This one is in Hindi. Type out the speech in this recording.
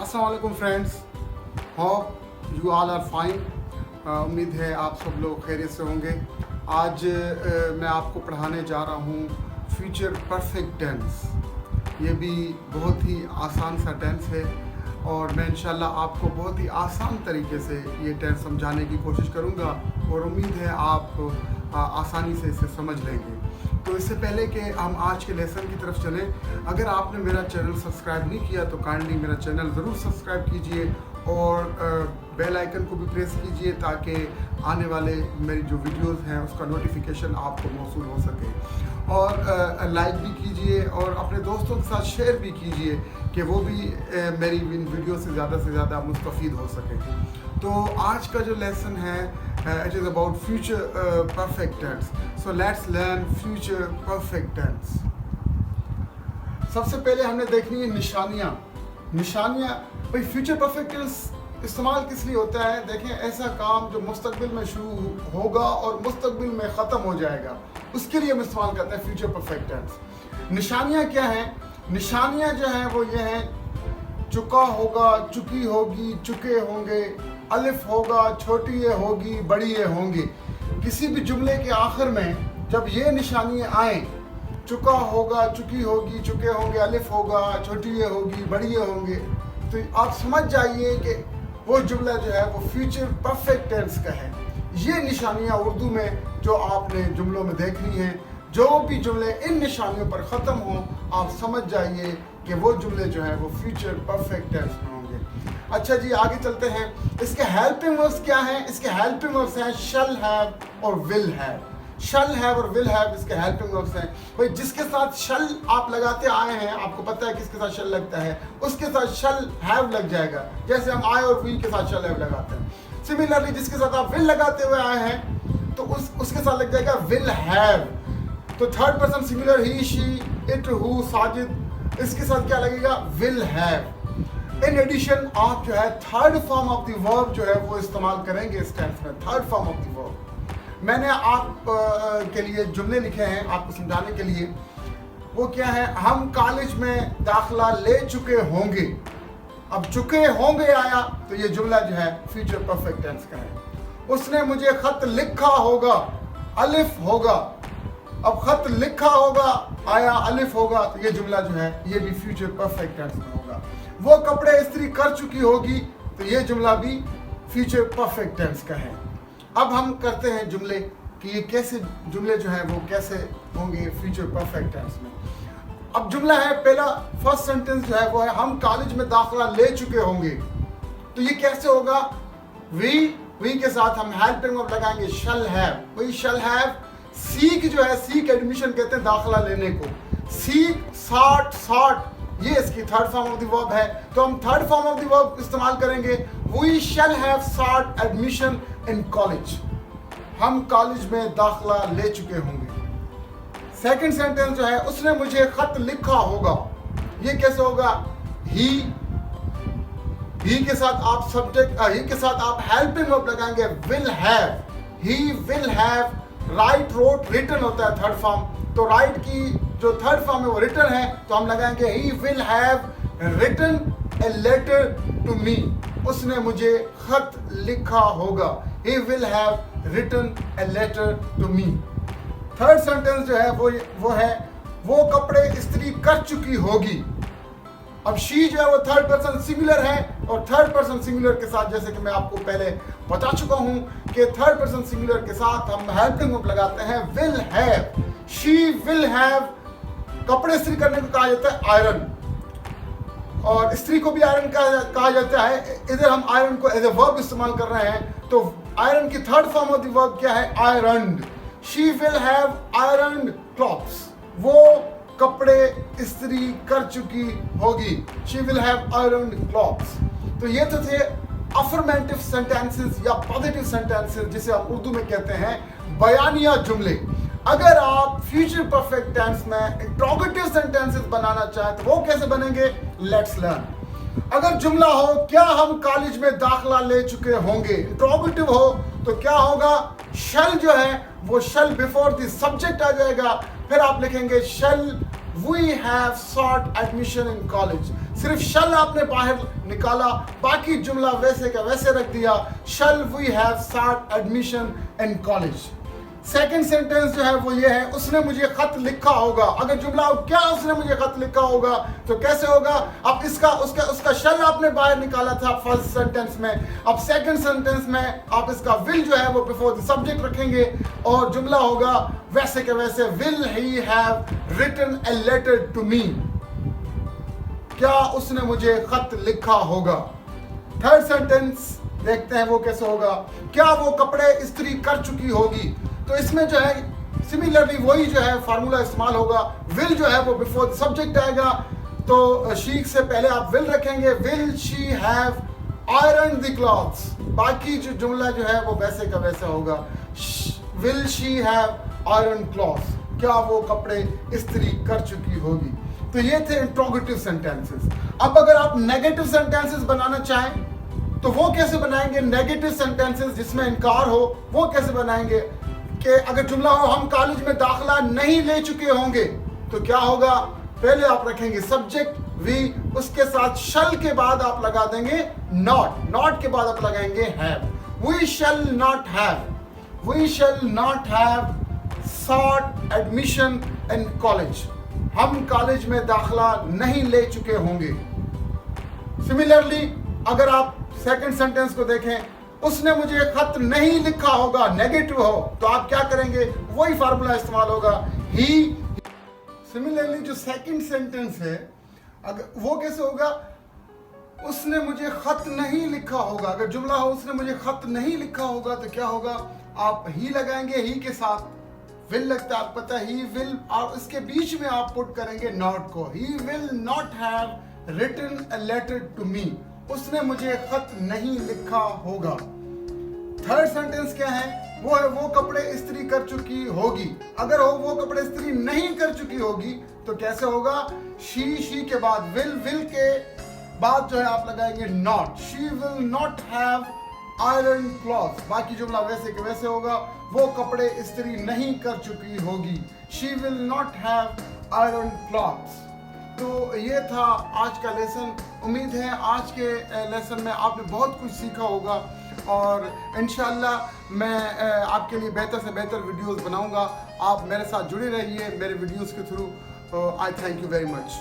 अस्सलाम वालेकुम friends, hope you all are fine. उम्मीद है आप सब लोग खैरियत से होंगे। आज मैं आपको पढ़ाने जा रहा हूँ फ्यूचर परफेक्ट टेंस। ये भी बहुत ही आसान सा टेंस है और मैं इंशाल्लाह आपको बहुत ही आसान तरीके से ये टेंस समझाने की कोशिश करूँगा और उम्मीद है आप आसानी से इसे समझ लेंगे। तो इससे पहले कि हम आज के लेसन की तरफ चलें, अगर आपने मेरा चैनल सब्सक्राइब नहीं किया तो काइंडली मेरा चैनल ज़रूर सब्सक्राइब कीजिए और बेल आइकन को भी प्रेस कीजिए ताकि आने वाले मेरी जो वीडियोस हैं उसका नोटिफिकेशन आपको मौसूल हो सके। और लाइक भी कीजिए और अपने दोस्तों के साथ शेयर भी कीजिए कि वो भी मेरी इन वीडियो से ज़्यादा मुस्तफ़ीद हो सके। तो आज का जो लेसन है it is about future perfect tense. So let's learn future perfect tense. सबसे पहले हमने देखनी है निशानियाँ। भाई फ्यूचर परफेक्ट टेंस इस्तेमाल किस लिए होता है? देखें, ऐसा काम जो मुस्तकबिल में शुरू होगा और मुस्तकबिल में ख़त्म हो जाएगा, उसके लिए हम इस्तेमाल करते हैं फ्यूचर परफेक्ट टेंस। निशानियाँ क्या हैं? निशानियाँ जो हैं वो ये हैं, चुका होगा, चुकी होगी, चुके होंगे, अलिफ होगा, छोटी ये होगी, बड़ी ये होंगी। किसी भी जुमले के आखिर में जब ये निशानियाँ आएँ, चुका होगा, चुकी होगी, चुके होंगे, अलिफ होगा, छोटी ये होगी, बड़ी ये होंगे, तो आप समझ जाइए कि वो जुमला जो है वो फ्यूचर परफेक्ट टेंस का है। ये निशानियाँ उर्दू में जो आपने जुमलों में देखनी हैं, जो भी जुमले इन निशानियों पर ख़त्म हों, आप समझ जाइए कि वो जुमले जो हैं वो फ्यूचर परफेक्ट टेंस में होंगे। अच्छा जी, आगे चलते हैं। इसके हेल्पिंग वर्ब्स क्या हैं? इसके हेल्पिंग वर्ब्स हैं शल हैव और विल हैव। शल हैव और विल हैव इसके हेल्पिंग वर्ब्स हैं। भाई जिसके साथ शल आप लगाते आए हैं, आपको पता है किसके साथ शल लगता है, उसके साथ शल हैव लग जाएगा, जैसे हम आई और वी के साथ शल हैव लगाते हैं। सिमिलरली जिसके साथ आप विल लगाते हुए आए हैं तो उसके साथ लग जाएगा विल हैव। तो third person singular he, she, it, who, Sajid, इसके साथ क्या लगेगा? Will have. इन एडिशन आप जो है third form of the verb जो है वो इस्तेमाल करेंगे इस टेंस में, third form of the verb. मैंने आप के लिए जुमले लिखे हैं आपको समझाने के लिए। वो क्या है? हम कॉलेज में दाखिला ले चुके होंगे। अब चुके होंगे आया तो ये जुमला जो है फ्यूचर परफेक्ट टेंस का है। उसने मुझे खत लिखा होगा, अलिफ होगा। अब खत लिखा होगा आया, अलिफ होगा, तो ये जुमला जो है ये भी फ्यूचर परफेक्ट टेंस में होगा। वो कपड़े इस्त्री कर चुकी होगी, तो ये जुमला भी फ्यूचर परफेक्ट टेंस का है। अब हम करते हैं जुमले कि ये कैसे जुमले जो हैं वो कैसे होंगे फ्यूचर परफेक्ट टेंस में। अब जुमला है पहला, फर्स्ट सेंटेंस जो है वो है हम कॉलेज में दाखिला ले चुके होंगे। तो ये कैसे होगा? वी के साथ हम हेल्पिंग वर्ब लगाएंगे शल हैव। वही शल हैव। सीख जो है, सीख एडमिशन कहते हैं दाखिला लेने को। सीख, साठ, ये इसकी third form of the verb है। तो हम third form of the verb इस्तेमाल करेंगे, we shall have sought admission in college. हम कॉलेज में दाखिला ले चुके होंगे। सेकंड सेंटेंस जो है, उसने मुझे खत लिखा होगा। ये कैसे होगा? ही के साथ आप सब्जेक्ट, ही के साथ आप हेल्पिंग वर्ब लगाएंगे will have. He will have. Write, wrote, written होता है थर्ड फॉर्म। तो राइट की जो थर्ड फॉर्म है वो रिटन है, तो हम लगाएंगे he will have written a letter to me. उसने मुझे खत लिखा होगा। He will have written a letter to me. Third sentence जो है वो है वो कपड़े इस्त्री कर चुकी होगी। अब शी जो है वो थर्ड पर्सन सिंगुलर है और थर्ड पर्सन सिंगुलर के साथ, जैसे कि मैं आपको पहले बता चुका हूं कि थर्ड पर्सन सिंगुलर के साथ हम हेल्पिंग वर्ब लगाते हैं will have. She will have. कपड़े इस्त्री करने को कहा जाता है आयरन, और स्त्री को भी आयरन कहा जाता है। इधर हम आयरन को एज ए वर्ब इस्तेमाल कर रहे हैं, तो आयरन की third form of the verb क्या है? Ironed. She will have ironed clothes. वो कपड़े इस्त्री कर चुकी होगी। She will have ironed clothes. तो ये तो थे अफर्मेटिव सेंटेंसेस या पॉजिटिव सेंटेंसेस, जिसे हम उर्दू में कहते हैं बयानिया जुमले। अगर आप फ्यूचर परफेक्ट टेंस में इंट्रोगेटिव सेंटेंसेस बनाना चाहें तो वो कैसे बनेंगे? Let's learn. अगर जुमला हो क्या हम कॉलेज में दाखिला ले चुके होंगे, इंट्रोगेटिव हो, तो क्या होगा? शल जो है वो शल बिफोर द सब्जेक्ट आ जाएगा। फिर आप लिखेंगे shall we have sought admission in college. सिर्फ शल आपने बाहर निकाला, बाकी जुमला वैसे का वैसे रख दिया। Shall we have start admission in college. Second sentence जो है वो ये है, उसने मुझे खत लिखा होगा। अगर जुमला क्या उसने मुझे खत लिखा होगा तो कैसे होगा? अब इसका उसका शल आपने बाहर निकाला था फर्स्ट सेंटेंस में, अब सेकंड सेंटेंस में आप इसका विल जो है वो बिफोर द सब्जेक्ट रखेंगे और जुमला होगा वैसे के वैसे, will he have written a letter to me. क्या उसने मुझे खत लिखा होगा? थर्ड सेंटेंस देखते हैं वो कैसे होगा। क्या वो कपड़े इस्त्री कर चुकी होगी? तो इसमें जो है सिमिलरली वही जो है फार्मूला इस्तेमाल होगा। विल जो है वो बिफोर द सब्जेक्ट आएगा, तो शी से पहले आप विल रखेंगे, will she have iron the clothes. बाकी जो जुमला जो है वो वैसे का वैसा होगा, will she have iron clothes. क्या वो कपड़े इस्त्री कर चुकी होगी? तो ये थे इंट्रोगेटिव सेंटेंसेस। अब अगर आप नेगेटिव सेंटेंसेस बनाना चाहें तो वो कैसे बनाएंगे? नेगेटिव सेंटेंसेस जिसमें इनकार हो वो कैसे बनाएंगे? कि अगर जुमला हो हम कॉलेज में दाखिला नहीं ले चुके होंगे तो क्या होगा? पहले आप रखेंगे सब्जेक्ट वी, उसके साथ शल के बाद आप लगा देंगे नॉट, नॉट के बाद आप लगाएंगे have. We shall not have, we shall not have sought admission in college. हम कॉलेज में दाखिला नहीं ले चुके होंगे। सिमिलरली अगर आप सेकंड सेंटेंस को देखें, उसने मुझे खत नहीं लिखा होगा, नेगेटिव हो तो आप क्या करेंगे? वही फार्मूला इस्तेमाल होगा, ही। सिमिलरली जो सेकंड सेंटेंस है अगर वो कैसे होगा? उसने मुझे खत नहीं लिखा होगा। अगर जुमला हो उसने मुझे खत नहीं लिखा होगा तो क्या होगा? आप ही लगाएंगे, ही के साथ विल लगता है, आपको पता है ही विल, और इसके बीच में आप पुट करेंगे नॉट को। He will not have written a letter to me. उसने मुझे खत नहीं लिखा होगा। थर्ड सेंटेंस क्या है? वो है वो कपड़े इस्त्री कर चुकी होगी। अगर हो वो कपड़े इस्त्री नहीं कर चुकी होगी तो कैसे होगा? शी के बाद विल, विल के बाद जो है आप लगाएंगे not. She will not have iron cloth. बाकी जुमला वैसे के वैसे होगा, वो कपड़े इस्त्री नहीं कर चुकी होगी। She will not have iron clothes. तो ये था आज का लेसन। उम्मीद है आज के लेसन में आपने बहुत कुछ सीखा होगा और इंशाल्लाह मैं आपके लिए बेहतर से बेहतर वीडियोस बनाऊंगा। आप मेरे साथ जुड़े रहिए मेरे वीडियोस के through. I thank you very much.